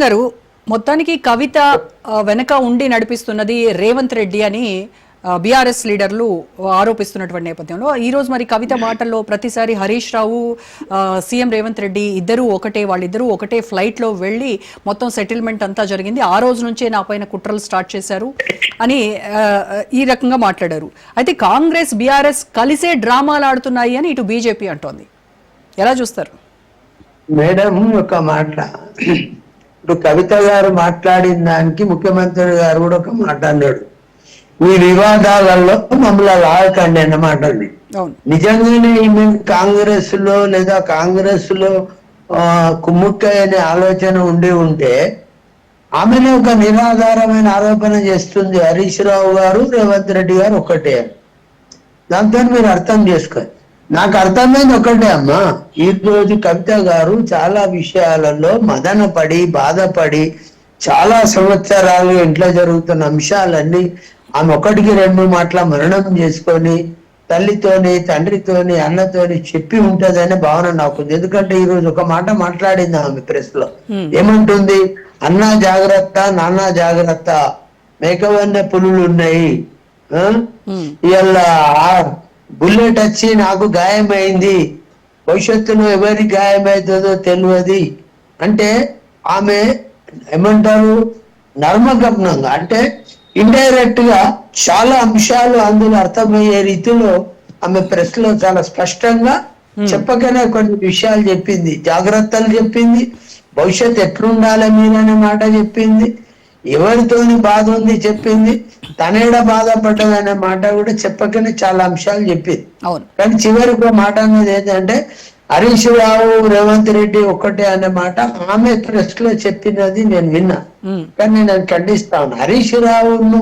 గారు, మొత్తానికి కవిత వెనక ఉండి నడిపిస్తున్నది రేవంత్ రెడ్డి అని బీఆర్ఎస్ లీడర్లు ఆరోపిస్తున్నటువంటి నేపథ్యంలో ఈ రోజు మరి కవిత మాటల్లో ప్రతిసారి హరీష్ రావు సీఎం రేవంత్ రెడ్డి వాళ్ళిద్దరూ ఒకటే ఫ్లైట్ లో వెళ్ళి మొత్తం సెటిల్మెంట్ అంతా జరిగింది, ఆ రోజు నుంచే నా పైన కుట్రలు స్టార్ట్ చేశారు అని ఈ రకంగా మాట్లాడారు. అయితే కాంగ్రెస్ బీఆర్ఎస్ కలిసే డ్రామాలు ఆడుతున్నాయి అని ఇటు బీజేపీ అంటోంది. ఎలా చూస్తారు మేడం? ఒక మాట, ఇప్పుడు కవిత గారు మాట్లాడిన దానికి ముఖ్యమంత్రి గారు కూడా ఒక మాట అన్నాడు, ఈ వివాదాలలో మమ్మల్ని లాగకండి అన్నమాట. నిజంగానే ఈమె కాంగ్రెస్ లో లేదా కాంగ్రెస్ లో కుమ్ముక్కయ్య అనే ఆలోచన ఉంటే ఆమెనే ఒక నిరాధారమైన ఆరోపణ చేస్తుంది హరీష్ రావు గారు రేవంత్ రెడ్డి గారు ఒకటే. దాంతో మీరు అర్థం చేసుకోండి. నాకు అర్థమైంది ఒకటే అమ్మా, ఈ రోజు కవిత గారు చాలా విషయాలలో మదన పడి బాధపడి చాలా సంవత్సరాలు ఇంట్లో జరుగుతున్న అంశాలన్నీ ఆమె ఒకటికి రెండు మాటల మరణం చేసుకొని తల్లితోని తండ్రితోని అన్నతోని చెప్పి ఉంటదనే భావన నాకుంది. ఎందుకంటే ఈ రోజు ఒక మాట మాట్లాడింది ఆమె ప్రెస్ లో, ఏమంటుంది, అన్నా జాగ్రత్త నాన్న జాగ్రత్త, మేకవన్న పులులు ఉన్నాయి, ఇలా బుల్లెట్ వచ్చి నాకు గాయమైంది, భవిష్యత్తులో ఎవరి గాయమవుతుందో తెలియదు అంటే ఆమె ఏమంటారు నర్మగమనంగా, అంటే ఇండైరెక్ట్ గా చాలా అంశాలు అందులో అర్థమయ్యే రీతిలో ఆమె ప్రెస్ లో చాలా స్పష్టంగా చెప్పకనే కొన్ని విషయాలు చెప్పింది, జాగ్రత్తలు చెప్పింది, భవిష్యత్తు ఎట్లుండాలి మీరనే మాట చెప్పింది, ఎవరితోని బాధ ఉంది చెప్పింది, తనేడ బాధపడ్డదనే మాట కూడా చెప్పకనే చాలా అంశాలు చెప్పింది. కానీ చివరికి మాట అన్నది ఏంటంటే హరీష్ రావు రేవంత్ రెడ్డి ఒక్కటే అనే మాట ఆమె ప్రెస్ లో చెప్పినది నేను విన్నా. కానీ నేను ఖండిస్తాను, హరీష్ రావును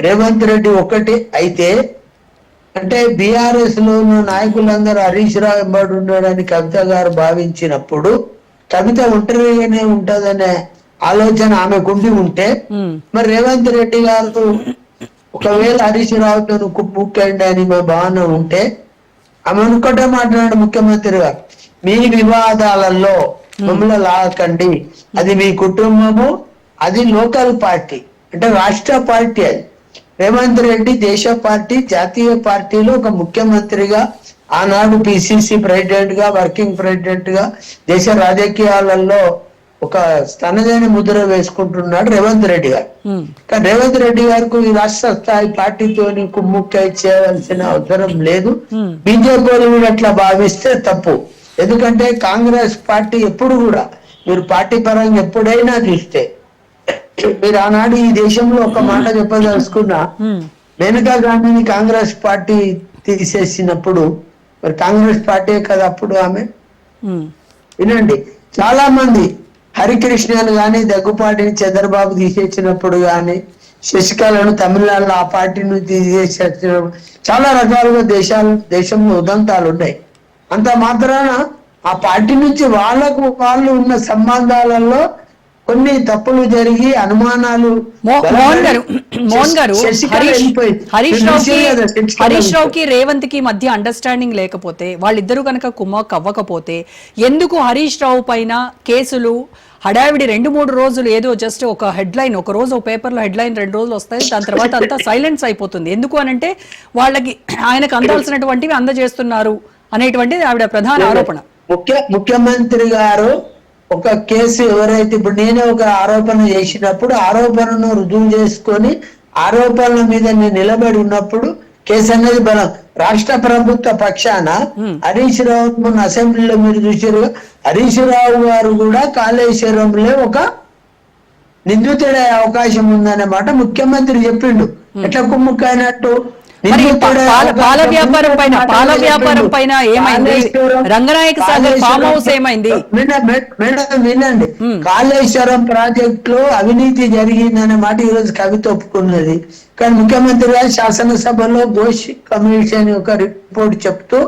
రేవంత్ రెడ్డి ఒకటి అయితే అంటే బీఆర్ఎస్ లో ఉన్న నాయకులందరూ హరీష్ రావు ఎంబడి ఉన్నాడని కవిత గారు భావించినప్పుడు కవిత ఒంటరిగానే ఉంటదనే ఆలోచన ఆమెకుండి ఉంటే మరి రేవంత్ రెడ్డి గారు ఒకవేళ హరీష్ రావుతో ముక్కండి అని మా భావన ఉంటే ఆమె అనుకుంటే మాట్లాడాడు ముఖ్యమంత్రి గారు, మీ వివాదాలలో మమ్మల్ని లాగకండి, అది మీ కుటుంబము, అది లోకల్ పార్టీ అంటే రాష్ట్ర పార్టీ, అది రేవంత్ రెడ్డి దేశ పార్టీ జాతీయ పార్టీలో ఒక ముఖ్యమంత్రిగా ఆనాడు పిసిసి ప్రెసిడెంట్ గా వర్కింగ్ ప్రెసిడెంట్ గా దేశ రాజకీయాలలో ఒక తనదైన ముద్ర వేసుకుంటున్నాడు రేవంత్ రెడ్డి గారు. కానీ రేవంత్ రెడ్డి గారికి ఈ రాష్ట్ర స్థాయి పార్టీతోని కుమ్ముక్కై చేయవలసిన అవసరం లేదు. బీజేపీ కూడా అట్లా భావిస్తే తప్పు. ఎందుకంటే కాంగ్రెస్ పార్టీ ఎప్పుడు కూడా మీరు పార్టీ పరంగా ఎప్పుడైనా చూస్తే మీరు ఆనాడు ఈ దేశంలో ఒక మాట చెప్పదలుచుకున్నా, మేనకా గాంధీని కాంగ్రెస్ పార్టీ తీసేసినప్పుడు మరి కాంగ్రెస్ పార్టీ కదా అప్పుడు ఆమె. వినండి, చాలా మంది హరికృష్ణను గాని దగ్గుపాటిని చంద్రబాబు తీసేసినప్పుడు గాని శశికళను తమిళనాడులో ఆ పార్టీ నుంచి తీసేసినప్పుడు చాలా రకాలుగా దేశంలో ఉదంతాలు ఉన్నాయి. అంత మాత్రాన ఆ పార్టీ నుంచి వాళ్ళు ఉన్న సంబంధాలలో కొన్ని తప్పులు జరిగి అనుమానాలు హరీష్ రావుకి రేవంత్ కి మధ్య అండర్స్టాండింగ్ లేకపోతే, వాళ్ళిద్దరూ కనుక కుమ్మక్ అవ్వకపోతే ఎందుకు హరీష్ రావు పైన కేసులు హడావిడి 2-3 రోజులు, ఏదో జస్ట్ ఒక హెడ్లైన్, ఒక రోజు ఒక పేపర్లో హెడ్లైన్ 2 రోజులు వస్తాయి, దాని తర్వాత అంతా సైలెన్స్ అయిపోతుంది. ఎందుకు అనంటే వాళ్ళకి ఆయనకు అందాల్సినటువంటివి అందజేస్తున్నారు అనేటువంటిది ఆవిడ ప్రధాన ఆరోపణ. ముఖ్యమంత్రి గారు ఒక కేసు ఎవరైతే ఇప్పుడు నేనే ఒక ఆరోపణ చేసినప్పుడు ఆరోపణను రుజువు చేసుకొని ఆరోపణల మీద నేను నిలబడి ఉన్నప్పుడు కేసు అనేది బలం. రాష్ట్ర ప్రభుత్వ పక్షాన హరీష్ రావు మొన్న అసెంబ్లీలో మీరు చూసారు, హరీష్ రావు గారు కూడా కాళేశ్వరంలో ఒక నిందితుడే అవకాశం ఉందనే మాట ముఖ్యమంత్రి చెప్పిండు. ఎట్లా కుమ్ముక్కైనట్టు పాల వ్యాపారం పైన ఏమైంది, రంగనాయక సాగర్ ఫామ్ హౌస్ ఏమైంది? వినండి, కాళేశ్వరం ప్రాజెక్ట్ లో అవినీతి జరిగిందనే మాట ఈ రోజు కవిత ఒప్పుకున్నది. కానీ ముఖ్యమంత్రి గారు శాసనసభలో ఘోష్ కమిషన్ యొక్క రిపోర్ట్ చెప్తూ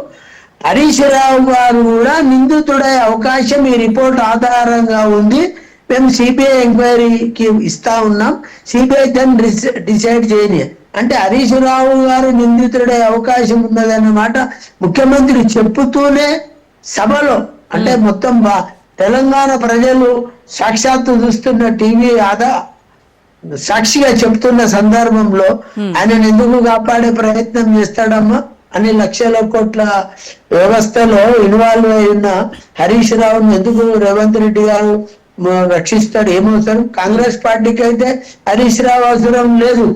హరీష్ రావు గారు కూడా నిందితుడే అవకాశం ఈ రిపోర్ట్ ఆధారంగా ఉంది, మేము సిబిఐ ఎంక్వైరీకి ఇస్తా ఉన్నాం, సిబిఐ దాన్ని డిసైడ్ చేయని అంటే హరీష్ రావు గారు నిందితుడే అవకాశం ఉన్నదన్నమాట ముఖ్యమంత్రి చెప్పుతూనే సభలో అంటే మొత్తం తెలంగాణ ప్రజలు సాక్షాత్తు చూస్తున్న టీవీ సాక్షిగా చెప్తున్న సందర్భంలో ఆయన ఎందుకు కాపాడే ప్రయత్నం చేస్తాడమ్మా అని లక్షల కోట్ల వ్యవస్థలో ఇన్వాల్వ్ అయి ఉన్న హరీష్ రావుని ఎందుకు రేవంత్ రెడ్డి గారు రక్షిస్తాడు? ఏమవసరం? కాంగ్రెస్ పార్టీకి అయితే హరీష్ రావు అవసరం లేదు.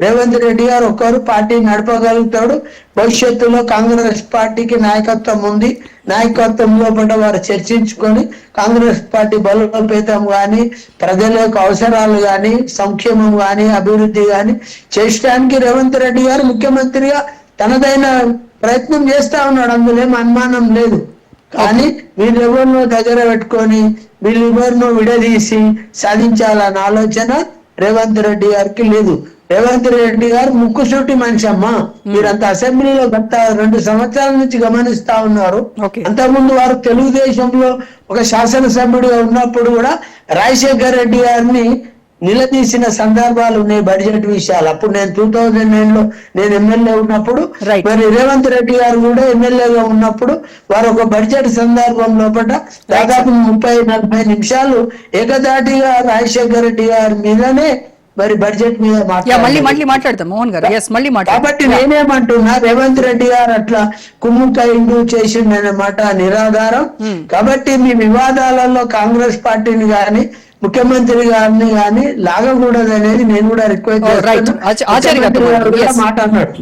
రేవంత్ రెడ్డి గారు ఒక్కరు పార్టీ నడపగలుగుతాడు. భవిష్యత్తులో కాంగ్రెస్ పార్టీకి నాయకత్వం ఉంది. నాయకత్వంలో పట్ల వారు చర్చించుకొని కాంగ్రెస్ పార్టీ బలోపేతం కానీ, ప్రజల యొక్క అవసరాలు కానీ, సంక్షేమం కానీ, అభివృద్ధి కానీ చేయడానికి రేవంత్ రెడ్డి గారు ముఖ్యమంత్రిగా తనదైన ప్రయత్నం చేస్తా ఉన్నాడు. అందులో ఏం అనుమానం లేదు. కానీ వీళ్ళెవరినో దగ్గర పెట్టుకొని వీళ్ళెవరినో విడదీసి సాధించాలన్న ఆలోచన రేవంత్ రెడ్డి గారికి లేదు. రేవంత్ రెడ్డి గారు ముక్కుసూటి మనిషి అమ్మా. మీరంతా అసెంబ్లీలో గత 2 సంవత్సరాల నుంచి గమనిస్తా ఉన్నారు. అంతకుముందు వారు తెలుగుదేశంలో ఒక శాసనసభ్యుడిగా ఉన్నప్పుడు కూడా రాజశేఖర్ రెడ్డి గారిని నిలదీసిన సందర్భాలు ఉన్నాయి బడ్జెట్ విషయాలు. అప్పుడు నేను 2009 లో నేను ఎమ్మెల్యే ఉన్నప్పుడు, మరి రేవంత్ రెడ్డి గారు కూడా ఎమ్మెల్యేగా ఉన్నప్పుడు వారు ఒక బడ్జెట్ సందర్భం లోపల దాదాపు 30-40 నిమిషాలు ఏకదాటిగా రాజశేఖర్ రెడ్డి గారి మీదనే మరి బడ్జెట్ మీద మాట్లాడతాం మోహన్ గారు. కాబట్టి నేనేమంటున్నా, రేవంత్ రెడ్డి గారు అట్లా కుమ్ముకైండు చేసిండనే మాట నిరాధారం. కాబట్టి మీ వివాదాలలో కాంగ్రెస్ పార్టీని గాని ముఖ్యమంత్రి గారిని గాని లాగకూడదు అనేది నేను కూడా రిక్వెస్ట్ చేస్తాను. మాట అన్నాడు.